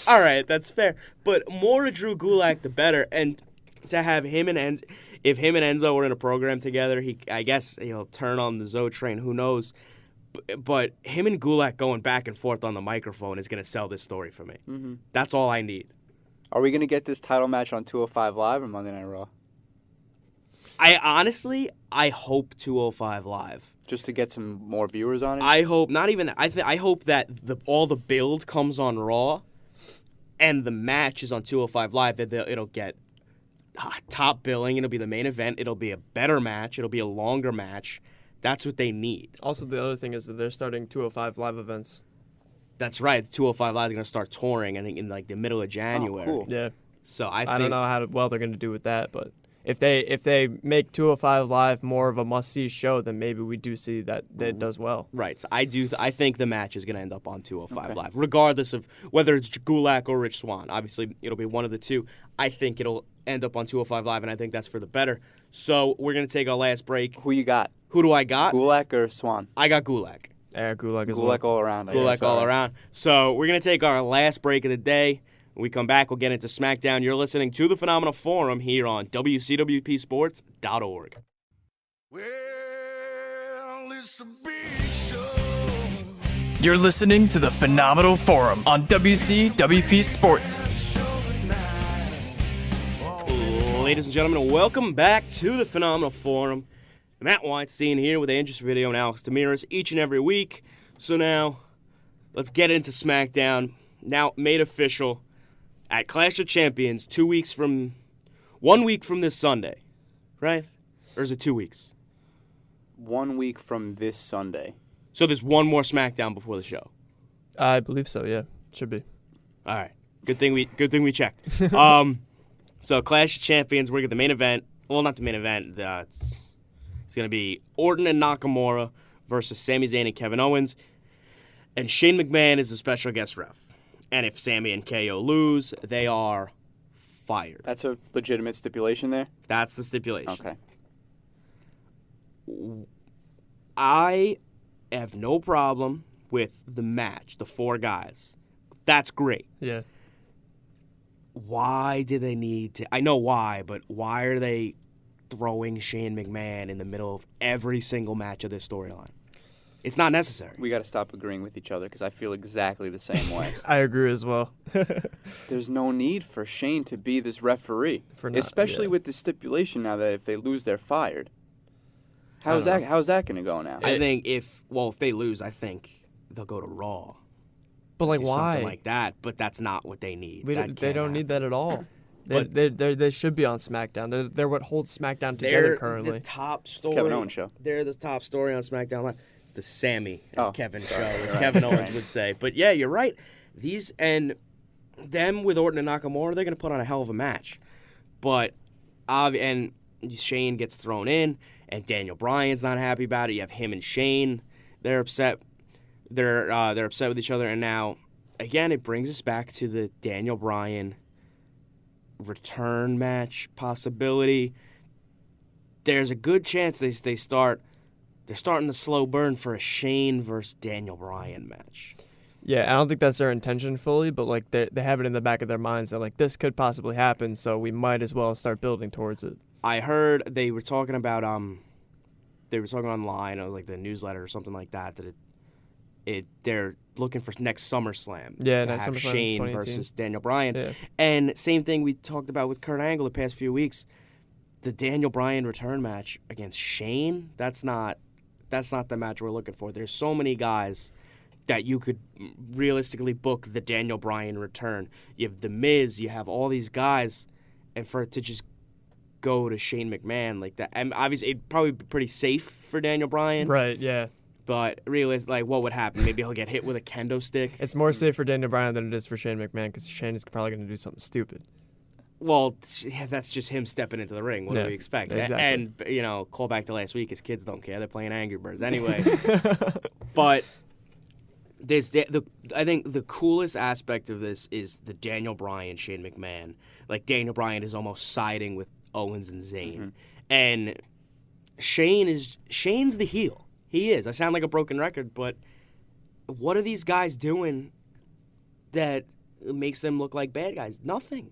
all right, that's fair. But more of Drew Gulak, the better. And to have him and if him and Enzo were in a program together, I guess he'll turn on the Zoe train. Who knows? But him and Gulak going back and forth on the microphone is going to sell this story for me. Mm-hmm. That's all I need. Are we going to get this title match on 205 Live or Monday Night Raw? I hope 205 Live. Just to get some more viewers on it? I hope, not even that. I hope that all the build comes on Raw and the match is on 205 Live. That it'll get top billing. It'll be the main event. It'll be a better match. It'll be a longer match. That's what they need. Also, the other thing is that they're starting 205 Live events. That's right. The 205 Live is going to start touring, I think, in like the middle of January. Oh, cool. Yeah. So I don't know how well they're going to do with that, but if they make 205 Live more of a must-see show, then maybe we do see that it does well. Right. So I think the match is going to end up on 205 Okay. Live, regardless of whether it's Gulak or Rich Swann. Obviously, it'll be one of the two. I think it'll end up on 205 Live, and I think that's for the better. So we're going to take our last break. Who you got? Who do I got? Gulak or Swan? I got Gulak. Yeah, Gulak as Gulak well. all around. I Gulak guess. all All right. around. So we're going to take our last break of the day. When we come back, we'll get into SmackDown. You're listening to the Phenomenal Forum here on WCWPsports.org. Well, it's a big show. You're listening to the Phenomenal Forum on WCWP Sports. Ladies and gentlemen, welcome back to the Phenomenal Forum. Matt Weinstein here with Andrews Video and Alex Tamiris each and every week. So now, let's get into SmackDown. Now made official at Clash of Champions 1 week from this Sunday, right? Or is it 2 weeks? 1 week from this Sunday. So there's one more SmackDown before the show. I believe so. Yeah, should be. All right. Good thing we checked. So Clash of Champions, we're going to get the main event. Well, not the main event. It's going to be Orton and Nakamura versus Sami Zayn and Kevin Owens. And Shane McMahon is the special guest ref. And if Sami and KO lose, they are fired. That's a legitimate stipulation there? That's the stipulation. Okay. I have no problem with the match, the four guys. That's great. Yeah. Why do they need to? I know why, but why are they throwing Shane McMahon in the middle of every single match of this storyline? It's not necessary. We got to stop agreeing with each other because I feel exactly the same way. I agree as well. There's no need for Shane to be this referee, especially with the stipulation now that if they lose, they're fired. How's that going to go now? I think if they lose, I think they'll go to Raw. But like, do why? something like that, but that's not what they need. They don't need that at all. But- They should be on SmackDown. They're what holds SmackDown together They're currently. the top story. Kevin Owens show. They're the top story on SmackDown Live. It's the Sammy and Kevin show, as Right. Kevin Owens Right. would say. But yeah, you're right. These and them with Orton and Nakamura, they're going to put on a hell of a match. But and Shane gets thrown in, and Daniel Bryan's not happy about it. You have him and Shane. They're upset. They're upset with each other, and now again, it brings us back to the Daniel Bryan return match possibility. There's a good chance they're starting the slow burn for a Shane versus Daniel Bryan match. Yeah, I don't think that's their intention fully, but like they have it in the back of their minds that like this could possibly happen, so we might as well start building towards it. I heard they were talking about they were talking online, or like the newsletter or something like that, that they're looking for next SummerSlam. Yeah, to next have SummerSlam Shane 2018. versus Daniel Bryan. Yeah. And same thing we talked about with Kurt Angle the past few weeks. The Daniel Bryan return match against Shane, that's not the match we're looking for. There's so many guys that you could realistically book the Daniel Bryan return. You have The Miz, you have all these guys, and for it to just go to Shane McMahon like that, and obviously it'd probably be pretty safe for Daniel Bryan. Right, yeah. But realistically, like, what would happen? Maybe he'll get hit with a kendo stick. It's more safe for Daniel Bryan than it is for Shane McMahon because Shane is probably going to do something stupid. Well, yeah, that's just him stepping into the ring. What do we expect? Exactly. And, call back to last week. His kids don't care. They're playing Angry Birds anyway. But I think the coolest aspect of this is the Daniel Bryan, Shane McMahon. Like, Daniel Bryan is almost siding with Owens and Zayn. Mm-hmm. And Shane's the heel. He is. I sound like a broken record, but what are these guys doing that makes them look like bad guys? Nothing.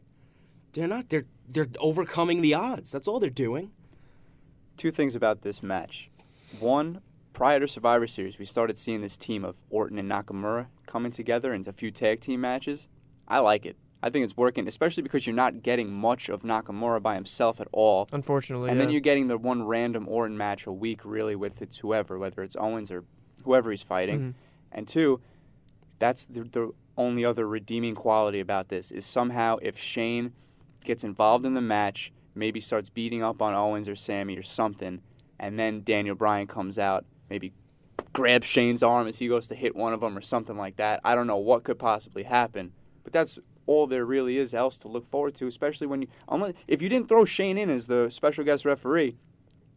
They're not. they're overcoming the odds. That's all they're doing. Two things about this match. One, prior to Survivor Series, we started seeing this team of Orton and Nakamura coming together in a few tag team matches. I like it. I think it's working, especially because you're not getting much of Nakamura by himself at all. Unfortunately, And then you're getting the one random Orton match a week, really, with it's whoever, whether it's Owens or whoever he's fighting. Mm-hmm. And two, that's the only other redeeming quality about this is somehow if Shane gets involved in the match, maybe starts beating up on Owens or Sammy or something, and then Daniel Bryan comes out, maybe grabs Shane's arm as he goes to hit one of them or something like that. I don't know what could possibly happen, but that's all there really is else to look forward to, especially when if you didn't throw Shane in as the special guest referee,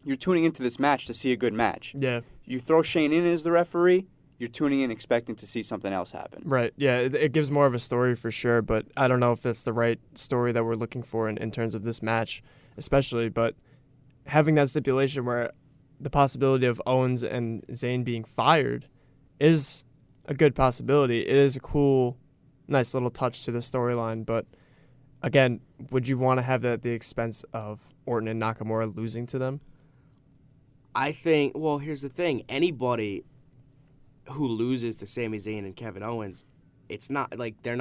you're tuning into this match to see a good match. Yeah. You throw Shane in as the referee, you're tuning in expecting to see something else happen. Right. Yeah, it gives more of a story for sure, but I don't know if that's the right story that we're looking for in terms of this match, especially. But having that stipulation where the possibility of Owens and Zayn being fired is a good possibility. It is a cool, nice little touch to the storyline. But again, would you want to have that at the expense of Orton and Nakamura losing to them? I think, well, here's the thing. Anybody who loses to Sami Zayn and Kevin Owens, it's not like they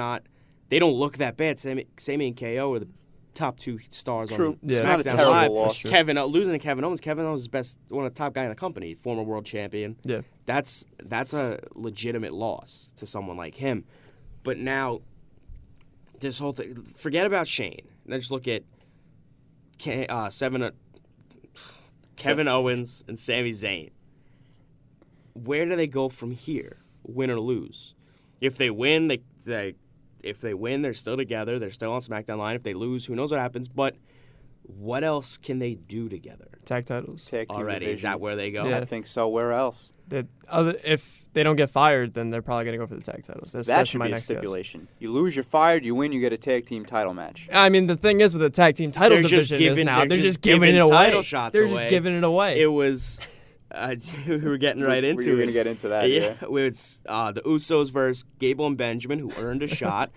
don't look that bad. Sami and KO are the top two stars True. on Yeah. SmackDown It's not a terrible Live. loss. Losing to Kevin Owens is one of the top guys in the company, former world champion. Yeah. That's a legitimate loss to someone like him. But now, this whole thing, forget about Shane. Now just look at Kevin Owens and Sami Zayn. Where do they go from here, win or lose? If they win, they're still together. They're still on SmackDown Live. If they lose, who knows what happens? But what else can they do together? Tag titles. Tag team Already, division. is that where they go? Yeah. I think so. Where else? If they don't get fired, then they're probably going to go for the tag titles. That That's should my be a next guess. stipulation. You lose, you're fired. You win, you get a tag team title match. I mean, the thing is with the tag team title They're just division is giving- now they're just just giving giving it away. title shots They're away. just giving it away. It was. We were getting right into it. We're going to get into that, yeah. It's the Usos versus Gable and Benjamin, who earned a shot.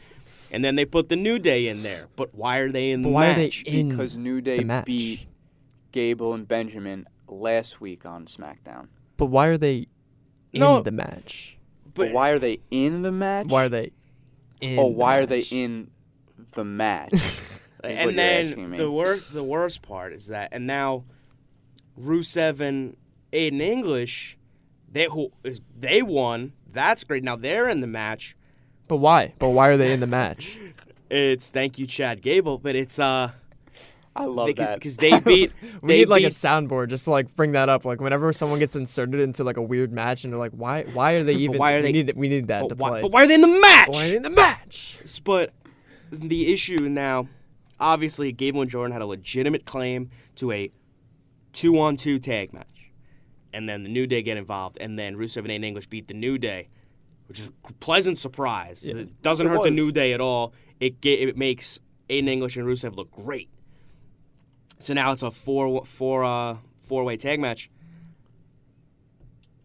And then they put the New Day in there. But why are they in the why are they match? in Because New Day the match? beat Gable and Benjamin last week on SmackDown. But why are they in No. the match? But why are they in the match? Why are they in Oh, the why are they match? in the match? is what And you're then asking me. the worst part is that, and now Rusev and Aiden English, they won. That's great. Now they're in the match. But why? But why are they in the match? It's thank you, Chad Gable, but it's I love that. because they beat. We they need like a beat- soundboard just to like bring that up. Like whenever someone gets inserted into like a weird match and they're like, why are they even? why are we they- need that to play. But why are they in the match? Why are they in the match? But the issue now, obviously, Gable and Jordan had a legitimate claim to a 2-on-2 tag match. And then the New Day get involved, and then Rusev and Aiden English beat the New Day, which is a pleasant surprise. Yeah. It doesn't It hurt the was. New Day at all. It makes Aiden English and Rusev look great. So now it's a four-way tag match.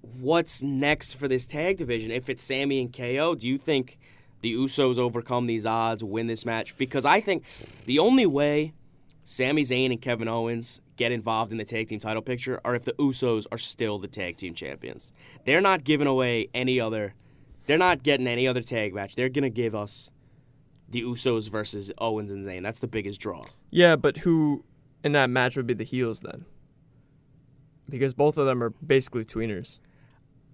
What's next for this tag division? If it's Sammy and KO, do you think the Usos overcome these odds, win this match? Because I think the only way Sami Zayn and Kevin Owens get involved in the tag team title picture are if the Usos are still the tag team champions. They're not giving away they're not getting any other tag match. They're going to give us the Usos versus Owens and Zayn. That's the biggest draw. Yeah, but who in that match would be the heels then? Because both of them are basically tweeners.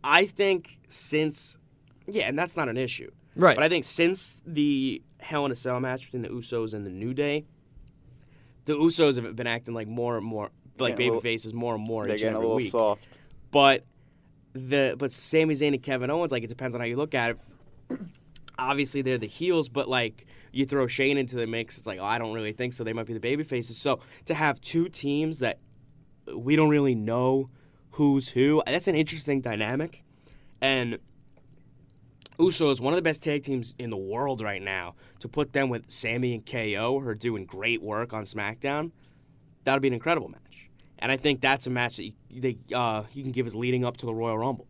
I think and that's not an issue. Right. But I think since the Hell in a Cell match between the Usos and the New Day, the Usos have been acting like more and more like Getting a baby little- faces more and more They're each and getting a every little week. soft. But Sami Zayn and Kevin Owens, like, it depends on how you look at it. Obviously, they're the heels, but like you throw Shane into the mix, it's like, oh, I don't really think so. They might be the baby faces. So to have two teams that we don't really know who's who, that's an interesting dynamic. And Uso is one of the best tag teams in the world right now. To put them with Sammy and KO, who are doing great work on SmackDown, that would be an incredible match. And I think that's a match that you can give us leading up to the Royal Rumble.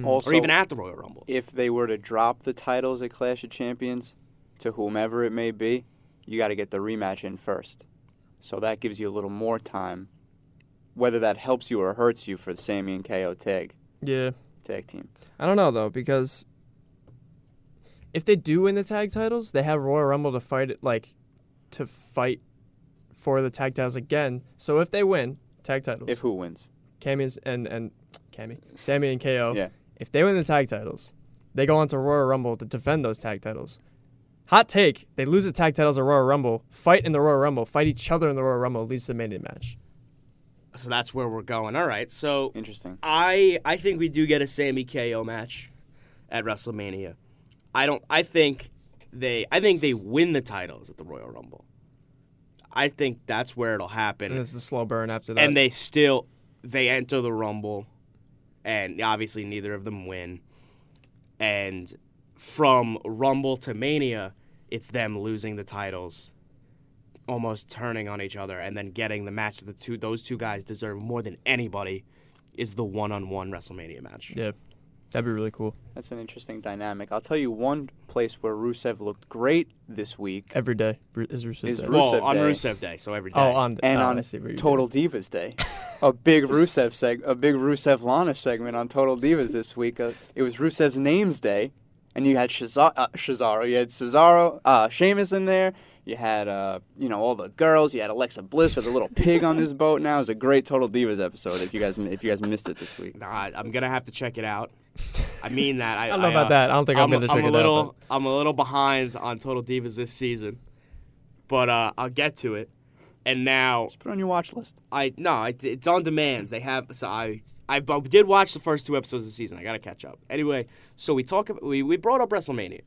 Also, Or even at the Royal Rumble. if they were to drop the titles at Clash of Champions to whomever it may be, you got to get the rematch in first. So that gives you a little more time, whether that helps you or hurts you for the Sammy and KO tag team. I don't know, though, because if they do win the tag titles, they have Royal Rumble to fight for the tag titles again. So if they win tag titles, If who wins? Sammy and KO, Yeah. if they win the tag titles, they go on to Royal Rumble to defend those tag titles. Hot take, they lose the tag titles at Royal Rumble, fight in the Royal Rumble, fight each other in the Royal Rumble, leads to the Mania match. So that's where we're going. All right. So Interesting. I think we do get a Sammy KO match at WrestleMania. I think they win the titles at the Royal Rumble. I think that's where it'll happen. And it's the slow burn after that. And they enter the Rumble, and obviously neither of them win. And from Rumble to Mania, it's them losing the titles, almost turning on each other, and then getting the match that those two guys deserve more than anybody is the one-on-one WrestleMania match. Yeah, that'd be really cool. That's an interesting dynamic. I'll tell you one place where Rusev looked great this week. Every day is Rusev Is Day. Rusev on Day. Rusev Day, so every day. On On I see where you're Total going. Divas Day, a big Rusev Lana segment on Total Divas this week. It was Rusev's Names Day, and you had Cesaro, you had Sheamus in there. You had all the girls. You had Alexa Bliss with a little pig on this boat. Now it was a great Total Divas episode. If you guys missed it this week. Nah, I'm gonna have to check it out. I mean that. I don't know about that. I don't think I'm gonna check it out. I'm a little behind on Total Divas this season, but I'll get to it. And now Just put it on your watch list. it's on demand. They have I did watch the first 2 episodes of the season. I gotta catch up. Anyway, so we brought up WrestleMania.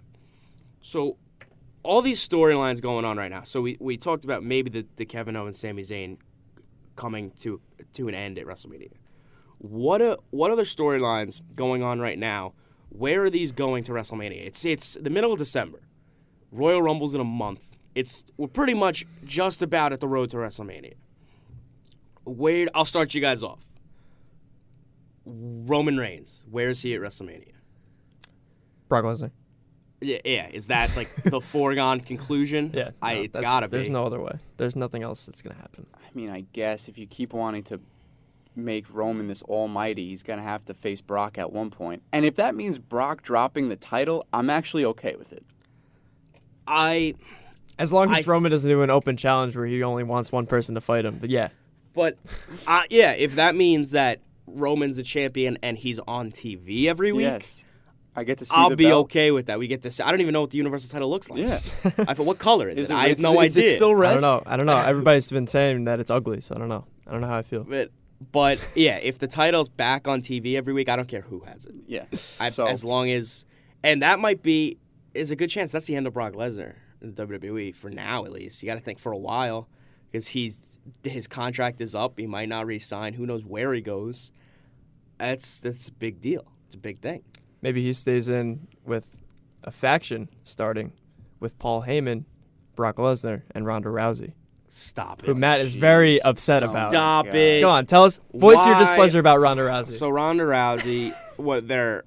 So all these storylines going on right now. So we talked about maybe the Kevin Owens, Sami Zayn coming to an end at WrestleMania. What other storylines going on right now? Where are these going to WrestleMania? It's the middle of December. Royal Rumble's in a month. We're pretty much just about at the road to WrestleMania. I'll start you guys off. Roman Reigns, where is he at WrestleMania? Brock Lesnar. Yeah. Is that like the foregone conclusion? Yeah. It's gotta be. There's no other way. There's nothing else that's gonna happen. I mean, I guess if you keep wanting to make Roman this almighty, he's going to have to face Brock at one point. And if that means Brock dropping the title, I'm actually okay with it. As long as Roman doesn't do an open challenge where he only wants one person to fight him. But yeah. But, if that means that Roman's the champion and he's on TV every week, yes. I get to see I'll the be belt. okay with that. We get to see. I don't even know what the Universal title looks like. Yeah. What color is it? I have no idea. Is it still red? I don't know. Everybody's been saying that it's ugly, so I don't know. I don't know how I feel. But yeah, if the title's back on TV every week, I don't care who has it. Yeah. As long as, and that is a good chance that's the end of Brock Lesnar in the WWE for now at least. You got to think for a while because his contract is up. He might not re-sign. Who knows where he goes? That's a big deal. It's a big thing. Maybe he stays in with a faction starting with Paul Heyman, Brock Lesnar, and Ronda Rousey. Stop it. Who Matt is very upset about. Stop it. Go on, tell us. Voice your Why? displeasure about Ronda Rousey. So Ronda Rousey, they're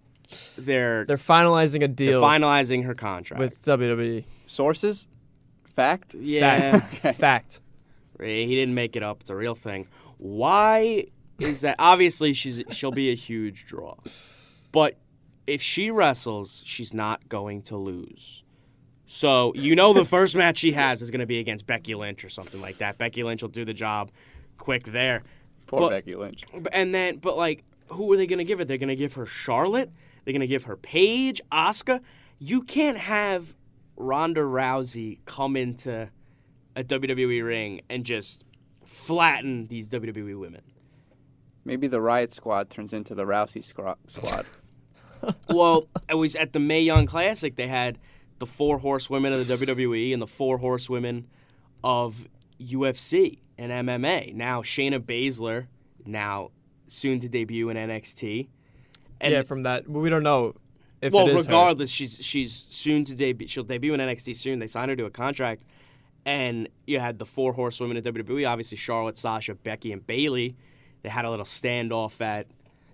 finalizing a deal. They're finalizing her contract with WWE. Sources? Fact? Yeah. Fact. He didn't make it up. It's a real thing. Why is that? Obviously, she'll be a huge draw. But if she wrestles, she's not going to lose. So, the first match she has is going to be against Becky Lynch or something like that. Becky Lynch will do the job quick there. Poor Becky Lynch. But who are they going to give it? They're going to give her Charlotte? They're going to give her Paige, Asuka? You can't have Ronda Rousey come into a WWE ring and just flatten these WWE women. Maybe the Riot Squad turns into the Rousey Squad. Well, it was at the Mae Young Classic. They had the 4 horsewomen of the WWE and the 4 horsewomen of UFC and MMA. Now Shayna Baszler, now soon to debut in NXT. And from that, we don't know if it is regardless, she's soon to debut. She'll debut in NXT soon. They signed her to a contract, and you had the 4 horsewomen of WWE. Obviously, Charlotte, Sasha, Becky, and Bayley. They had a little standoff at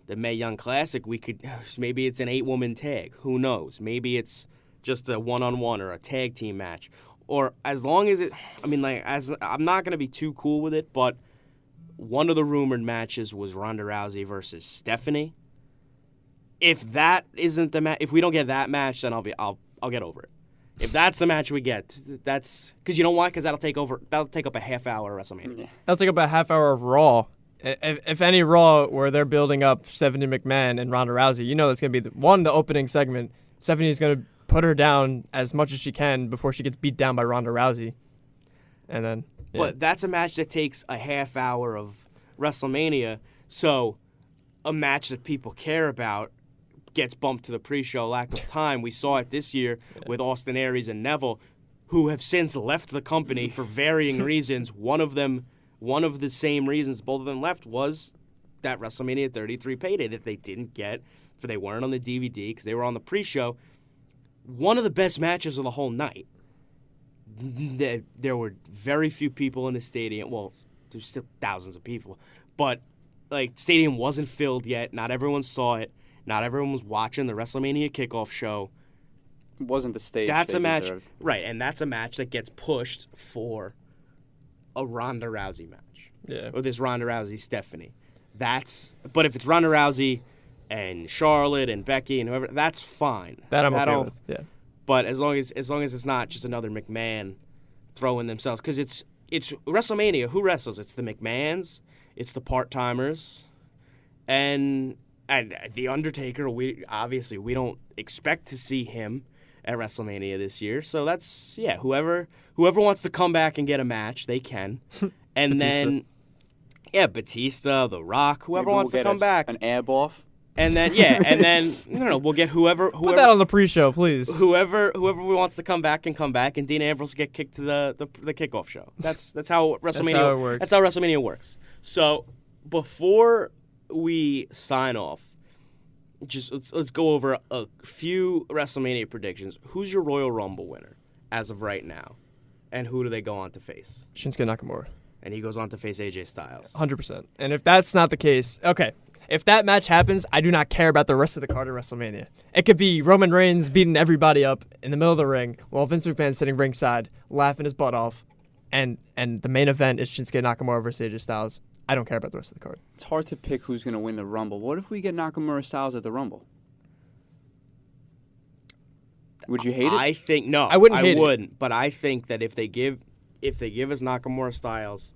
the Mae Young Classic. Maybe it's an 8-woman tag. Who knows? Maybe it's just a one-on-one or a tag team match. or as long as it, I mean, like, as I'm not going to be too cool with it, but one of the rumored matches was Ronda Rousey versus Stephanie. If that isn't the match, if we don't get that match, then I'll get over it. If that's the match we get, that's because you know why? Because that'll take up a half hour of WrestleMania. That'll take up a half hour of Raw. If any Raw where they're building up Stephanie McMahon and Ronda Rousey, you know that's going to be the opening segment. Stephanie's going to put her down as much as she can before she gets beat down by Ronda Rousey. And then, yeah. But that's a match that takes a half hour of WrestleMania. So a match that people care about gets bumped to the pre-show lack of time. We saw it this year with Austin Aries and Neville, who have since left the company for varying reasons. One of the same reasons both of them left was that WrestleMania 33 payday that they didn't get, for they weren't on the DVD because they were on the pre-show. One of the best matches of the whole night. There were very few people in the stadium. Well, there's still thousands of people, but like, stadium wasn't filled yet. Not everyone saw it. Not everyone was watching the WrestleMania kickoff show. It wasn't the stage. That's they a match, deserved. right? And that's a match that gets pushed for a Ronda Rousey match. Yeah. Or this Ronda Rousey Stephanie. But if it's Ronda Rousey and Charlotte and Becky and whoever, that's fine. That I'm okay with. Yeah. But as long as it's not just another McMahon throwing themselves, because it's WrestleMania. Who wrestles? It's the McMahons. It's the part-timers, and the Undertaker. We don't expect to see him at WrestleMania this year. So that's whoever wants to come back and get a match, they can. And then Batista, The Rock, whoever wants to come back, an ab off. And then we'll get whoever Put that on the pre-show, please. Whoever wants to come back can come back, and Dean Ambrose will get kicked to the kickoff show. That's how WrestleMania. That's how it works. That's how WrestleMania works. So before we sign off, just let's go over a few WrestleMania predictions. Who's your Royal Rumble winner as of right now, and who do they go on to face? Shinsuke Nakamura. And he goes on to face AJ Styles. 100%. And if that's not the case, okay. If that match happens, I do not care about the rest of the card of WrestleMania. It could be Roman Reigns beating everybody up in the middle of the ring while Vince McMahon's sitting ringside, laughing his butt off, and the main event is Shinsuke Nakamura versus AJ Styles. I don't care about the rest of the card. It's hard to pick who's going to win the Rumble. What if we get Nakamura Styles at the Rumble? Would you hate it? I think no. I wouldn't hate it. But I think that if they give us Nakamura Styles,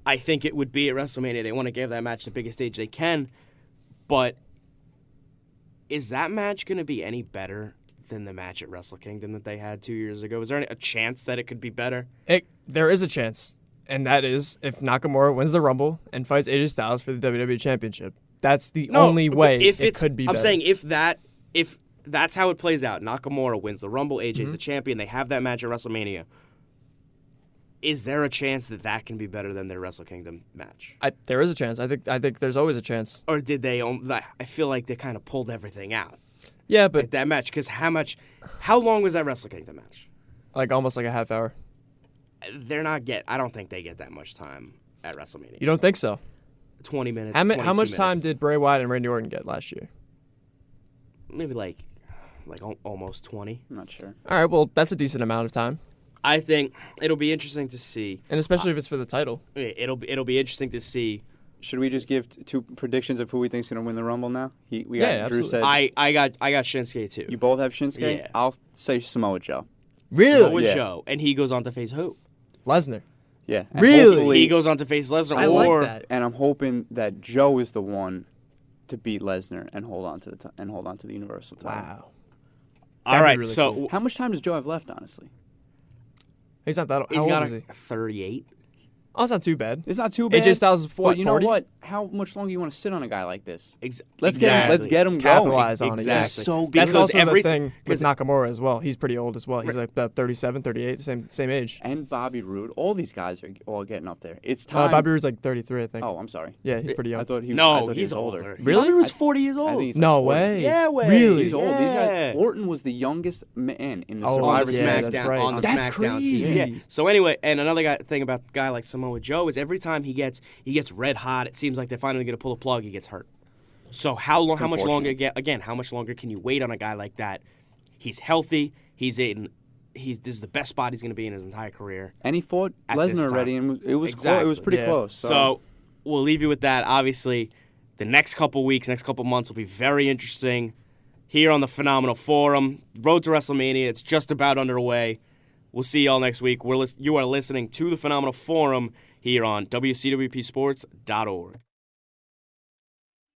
I think it would be at WrestleMania. They want to give that match the biggest stage they can, but is that match going to be any better than the match at Wrestle Kingdom that they had 2 years ago? Is there a chance that it could be better? There is a chance, and that is if Nakamura wins the Rumble and fights AJ Styles for the WWE Championship. That's the only way it could be better. I'm saying if that's how it plays out, Nakamura wins the Rumble, AJ's the champion, they have that match at WrestleMania. Is there a chance that can be better than their Wrestle Kingdom match? There is a chance. I think there's always a chance. Or did they? I feel like they kind of pulled everything out. Yeah, but like that match, because how long was that Wrestle Kingdom match? Like almost like a half hour. I don't think they get that much time at WrestleMania. You don't think so? 20 minutes. How much time did Bray Wyatt and Randy Orton get last year? Maybe like almost 20. I'm not sure. All right, well that's a decent amount of time. I think it'll be interesting to see, and especially if it's for the title. It'll be interesting to see. Should we just give two predictions of who we think's gonna win the Rumble now? Drew absolutely. said. I got Shinsuke too. You both have Shinsuke. Yeah. I'll say Samoa Joe. Really? Samoa Yeah. Joe, and he goes on to face who? Lesnar. Yeah. And Really? hopefully- He goes on to face Lesnar. I or like that. And I'm hoping that Joe is the one to beat Lesnar and hold on to the Universal title. Wow. All That'd be right, really so cool. How much time does Joe have left? Honestly, He's not that old. How he's old got is he? 38. Oh, it's not too bad. it's not too bad. AJ Styles is But you know 40? what? How much longer you want to sit on a guy like this? Let's Exactly. get him going. Capitalize on it. Exactly. Yeah. So good. That's Because also the thing because- with Nakamura as well. He's pretty old as well. He's like about 37, 38, same age. And Bobby Roode. All these guys are all getting up there. It's time. Bobby Roode's like 33, I think. Oh, I'm sorry. Yeah, he's pretty young. I thought he was. No, I thought he he's was older. Really? Bobby Roode's 40 years I old. think he's No like 40. way. Yeah, way. Really? He's old. These Yeah. guys. Orton was the youngest man in the Oh, on Survivor the yeah, Series. that's SmackDown, right. on the That's SmackDown crazy. team. Yeah. So anyway, and another thing about a guy like Samoa Joe is every time he gets red hot, it seems like they're finally going to pull a plug. He gets hurt. So how much longer? How much longer can you wait on a guy like that? He's healthy. He's in this is the best spot he's going to be in his entire career. And he fought At this Lesnar already, time. and it was Exactly. it was pretty Yeah. close. So we'll leave you with that. Obviously, the next couple weeks, next couple months will be very interesting here on the Phenomenal Forum. Road to WrestleMania, it's just about underway. We'll see y'all next week. You are listening to the Phenomenal Forum here on WCWPsports.org.